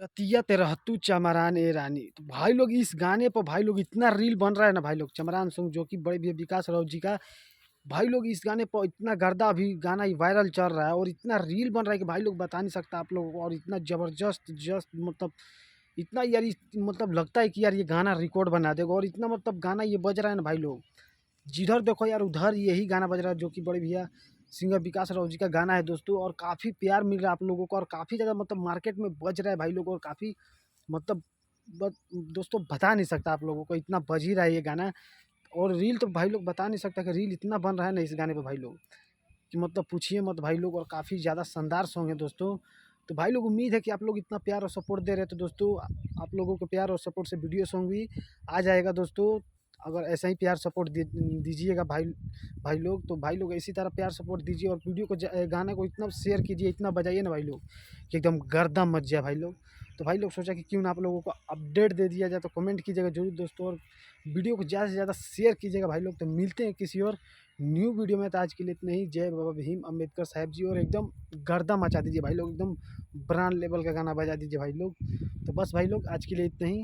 रतिया तेरहतू चमरान ए रानी। तो भाई लोग इस गाने पर भाई लोग इतना रील बन रहा है ना भाई लोग, चमरान सॉन्ग जो कि बड़े भैया विकास राउत जी का। भाई लोग इस गाने पर इतना गर्दा अभी गाना वायरल चल रहा है और इतना रील बन रहा है कि भाई लोग बता नहीं सकता आप लोगों को। और इतना ज़बरदस्त जस्ट मतलब इतना यार मतलब लगता है कि यार ये गाना रिकॉर्ड बना देगा। और इतना मतलब गाना ये बज रहा है ना भाई लोग, जिधर देखो यार उधर यही गाना बज रहा है, जो कि बड़े भैया सिंगर विकास राउत जी का गाना है दोस्तों। और काफ़ी प्यार मिल रहा है आप लोगों को और काफ़ी ज़्यादा मतलब मार्केट में बज रहा है भाई लोग। और काफ़ी मतलब दोस्तों बता नहीं सकता आप लोगों को, इतना बज ही रहा है ये गाना। और रील तो भाई लोग बता नहीं सकता कि रील इतना बन रहा है ना इस गाने पे भाई लोग, कि मतलब पूछिए मत भाई लोग। और काफ़ी ज़्यादा शानदार सॉन्ग है दोस्तों। तो भाई लोग उम्मीद है कि आप लोग इतना प्यार और सपोर्ट दे रहे हैं, तो दोस्तों आप लोगों के प्यार और सपोर्ट से वीडियो सॉन्ग भी आ जाएगा दोस्तों। अगर ऐसा ही प्यार सपोर्ट दीजिएगा भाई भाई लोग, तो भाई लोग इसी तरह प्यार सपोर्ट दीजिए। और वीडियो को गाने को इतना शेयर कीजिए, इतना बजाइए ना भाई लोग कि एकदम गर्दा मच जाए भाई लोग। तो भाई लोग सोचा कि क्यों ना आप लोगों को अपडेट दे दिया जाए, तो कमेंट कीजिएगा जरूर दोस्तों। और वीडियो को ज़्यादा से ज़्यादा शेयर कीजिएगा भाई लोग। तो मिलते हैं किसी और न्यू वीडियो में। तो आज के लिए इतना ही। जय बाबा भीम अम्बेडकर साहब जी। और एकदम गर्दा मचा दीजिए भाई लोग, एकदम ब्रांड लेवल का गाना बजा दीजिए भाई लोग। तो बस भाई लोग आज के लिए इतना ही।